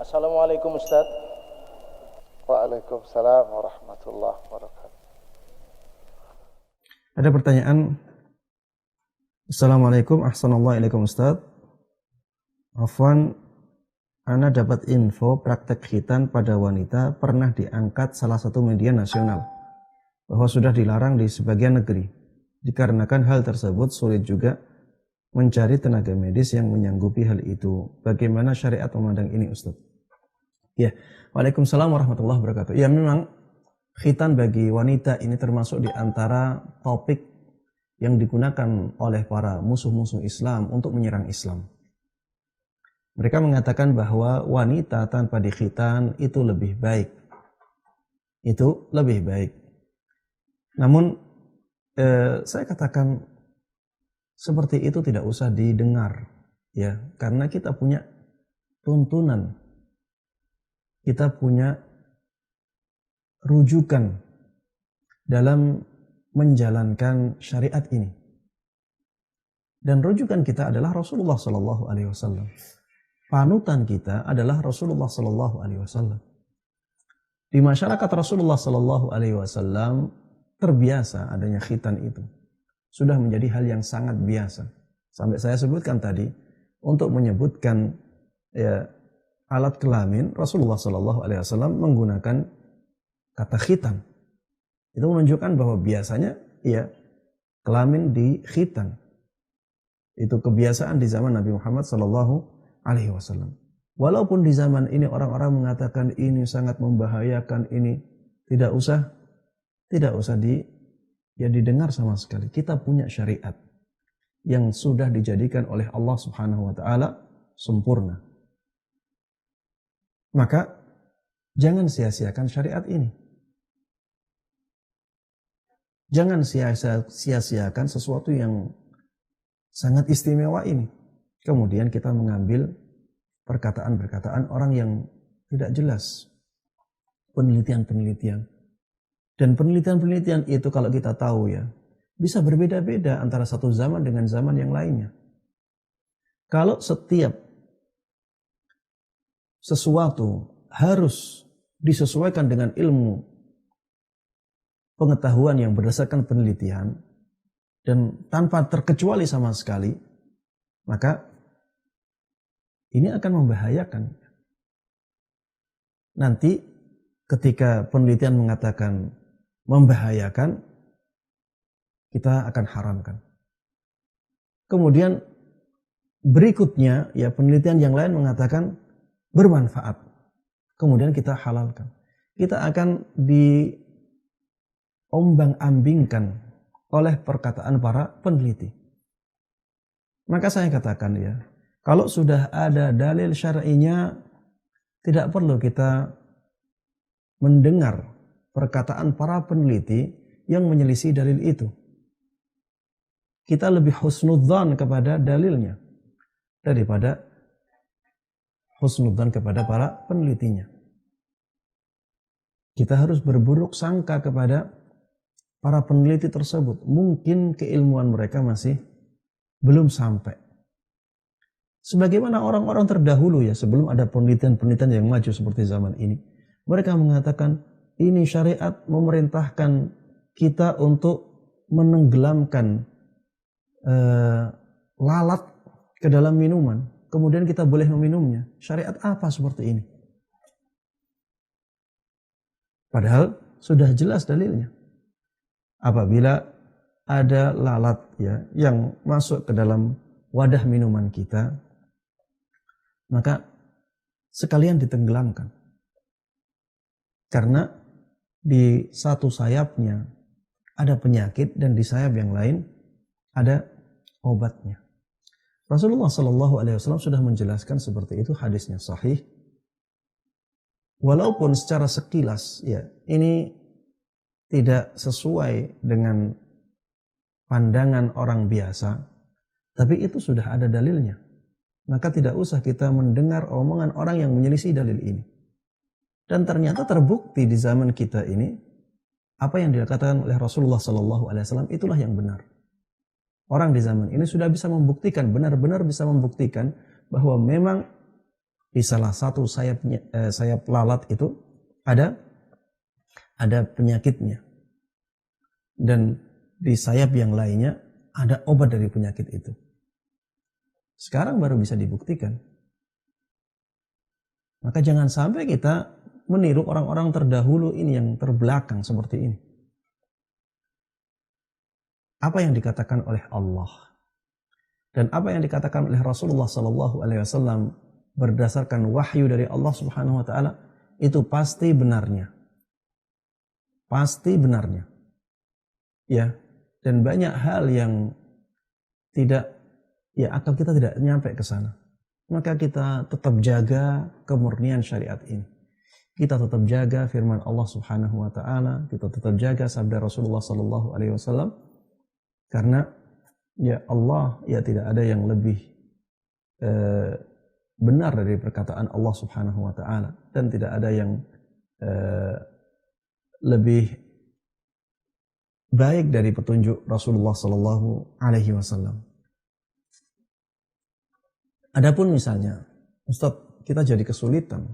Assalamualaikum Ustaz. Waalaikumsalam warahmatullahi wabarakatuh. Ada pertanyaan. Assalamualaikum, ahsanallahu Ustaz. Afwan, ana dapat info praktek khitan pada wanita pernah diangkat salah satu media nasional bahwa sudah dilarang di sebagian negeri. Dikarenakan hal tersebut sulit juga mencari tenaga medis yang menyanggupi hal itu. Bagaimana syariat memandang ini, Ustaz? Ya, waalaikumsalam warahmatullahi wabarakatuh. Ya, memang khitan bagi wanita ini termasuk di antara topik yang digunakan oleh para musuh-musuh Islam untuk menyerang Islam. Mereka mengatakan bahwa wanita tanpa dikhitan itu lebih baik. Itu lebih baik. Namun, saya katakan seperti itu tidak usah didengar, ya, karena kita punya tuntunan, kita punya rujukan dalam menjalankan syariat ini, dan rujukan kita adalah Rasulullah Sallallahu Alaihi Wasallam. Panutan kita adalah Rasulullah Sallallahu Alaihi Wasallam. Di masyarakat Rasulullah Sallallahu Alaihi Wasallam terbiasa adanya khitan itu. Sudah menjadi hal yang sangat biasa. Sampai saya sebutkan tadi, untuk menyebutkan ya, alat kelamin, Rasulullah Sallallahu Alaihi Wasallam menggunakan kata khitan. Itu menunjukkan bahwa biasanya ya kelamin di khitan. Itu kebiasaan di zaman Nabi Muhammad Sallallahu Alaihi Wasallam. Walaupun di zaman ini orang-orang mengatakan ini sangat membahayakan, ini tidak usah didengar sama sekali. Kita punya syariat yang sudah dijadikan oleh Allah Subhanahu wa taala sempurna. Maka jangan sia-siakan syariat ini. Jangan sia-siakan sesuatu yang sangat istimewa ini. Kemudian kita mengambil perkataan-perkataan orang yang tidak jelas. Penelitian-penelitian. Dan penelitian-penelitian itu kalau kita tahu ya, bisa berbeda-beda antara satu zaman dengan zaman yang lainnya. Kalau setiap sesuatu harus disesuaikan dengan ilmu pengetahuan yang berdasarkan penelitian dan tanpa terkecuali sama sekali, maka ini akan membahayakan. Nanti ketika penelitian mengatakan membahayakan, kita akan haramkan. Kemudian berikutnya ya penelitian yang lain mengatakan bermanfaat. Kemudian kita halalkan. Kita akan diombang-ambingkan oleh perkataan para peneliti. Maka saya katakan ya, kalau sudah ada dalil syar'inya, tidak perlu kita mendengar perkataan para peneliti yang menyelisih dalil itu. Kita lebih husnudzan kepada dalilnya daripada husnudzan kepada para penelitinya. Kita harus berburuk sangka kepada para peneliti tersebut. Mungkin keilmuan mereka masih belum sampai. Sebagaimana orang-orang terdahulu ya, sebelum ada penelitian-penelitian yang maju seperti zaman ini. Mereka mengatakan, ini syariat memerintahkan kita untuk menenggelamkan lalat ke dalam minuman. Kemudian kita boleh meminumnya. Syariat apa seperti ini? Padahal sudah jelas dalilnya. Apabila ada lalat ya yang masuk ke dalam wadah minuman kita, maka sekalian ditenggelamkan. Karena di satu sayapnya ada penyakit dan di sayap yang lain ada obatnya. Rasulullah Shallallahu Alaihi Wasallam sudah menjelaskan seperti itu, hadisnya sahih. Walaupun secara sekilas ya ini tidak sesuai dengan pandangan orang biasa, tapi itu sudah ada dalilnya. Maka tidak usah kita mendengar omongan orang yang menyelisih dalil ini. Dan ternyata terbukti di zaman kita ini, apa yang dikatakan oleh Rasulullah SAW itulah yang benar. Orang di zaman ini sudah bisa membuktikan, benar-benar bisa membuktikan bahwa memang di salah satu sayap lalat itu ada penyakitnya, dan di sayap yang lainnya ada obat dari penyakit itu. Sekarang baru bisa dibuktikan. Maka jangan sampai kita meniru orang-orang terdahulu ini yang terbelakang seperti ini. Apa yang dikatakan oleh Allah dan apa yang dikatakan oleh Rasulullah SAW berdasarkan wahyu dari Allah Subhanahu Wa Taala itu pasti benarnya, ya. Dan banyak hal yang tidak, ya, atau kita tidak nyampe ke sana. Maka kita tetap jaga kemurnian syariat ini. Kita tetap jaga firman Allah Subhanahu Wa Taala. Kita tetap jaga sabda Rasulullah SAW. Karena ya Allah, ya tidak ada yang lebih benar dari perkataan Allah Subhanahu Wa Taala, dan tidak ada yang lebih baik dari petunjuk Rasulullah Sallallahu Alaihi Wasallam. Adapun misalnya, Ustadz, kita jadi kesulitan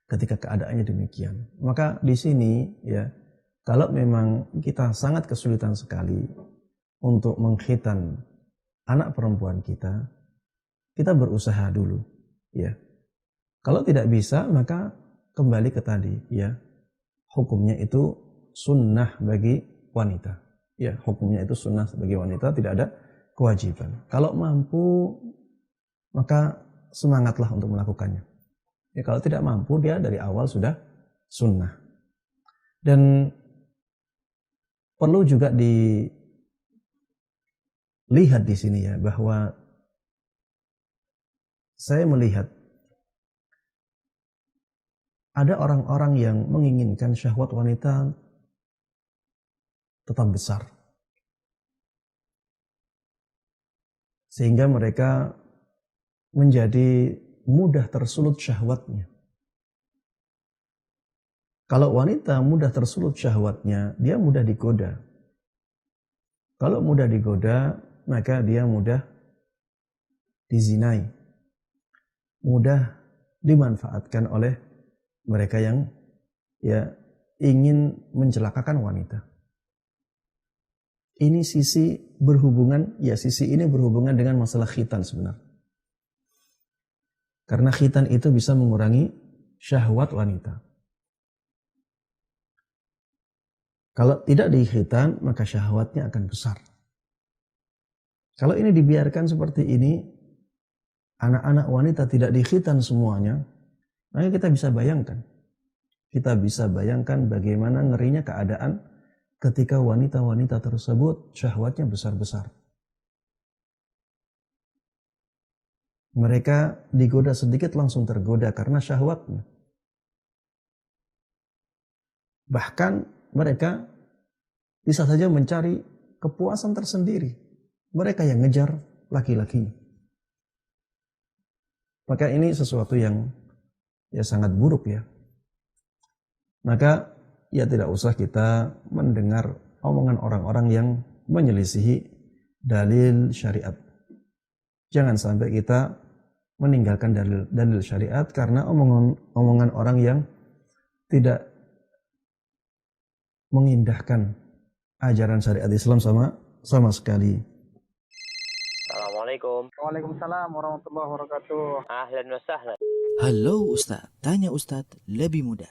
ketika keadaannya demikian. Maka di sini, ya, kalau memang kita sangat kesulitan sekali untuk mengkhitan anak perempuan kita berusaha dulu, ya. Kalau tidak bisa, maka kembali ke tadi, ya, hukumnya itu sunnah bagi wanita, ya, hukumnya itu sunnah bagi wanita, tidak ada kewajiban. Kalau mampu, maka semangatlah untuk melakukannya. Ya, kalau tidak mampu, dia dari awal sudah sunnah. Dan perlu juga dilihat di sini, ya, bahwa saya melihat ada orang-orang yang menginginkan syahwat wanita tetap besar, sehingga mereka menjadi mudah tersulut syahwatnya. Kalau wanita mudah tersulut syahwatnya, dia mudah digoda. Kalau mudah digoda, maka dia mudah dizinai, mudah dimanfaatkan oleh mereka yang, ya, ingin mencelakakan wanita. Ini sisi ini berhubungan dengan masalah khitan sebenarnya. Karena khitan itu bisa mengurangi syahwat wanita. Kalau tidak dikhitan, maka syahwatnya akan besar. Kalau ini dibiarkan seperti ini, anak-anak wanita tidak dikhitan semuanya, maka kita bisa bayangkan. Kita bisa bayangkan bagaimana ngerinya keadaan ketika wanita-wanita tersebut syahwatnya besar-besar. Mereka digoda sedikit langsung tergoda karena syahwatnya. Bahkan mereka bisa saja mencari kepuasan tersendiri. Mereka yang ngejar laki-lakinya. Maka ini sesuatu yang, ya, sangat buruk, ya. Maka, ya, tidak usah kita mendengar omongan orang-orang yang menyelisihi dalil syariat. Jangan sampai kita meninggalkan dalil syariat karena omongan orang yang tidak mengindahkan ajaran syariat Islam sama sekali. Assalamualaikum. Waalaikumsalam warahmatullahi wabarakatuh. Ahlan wa sahlan. Halo Ustadz, tanya Ustadz lebih mudah.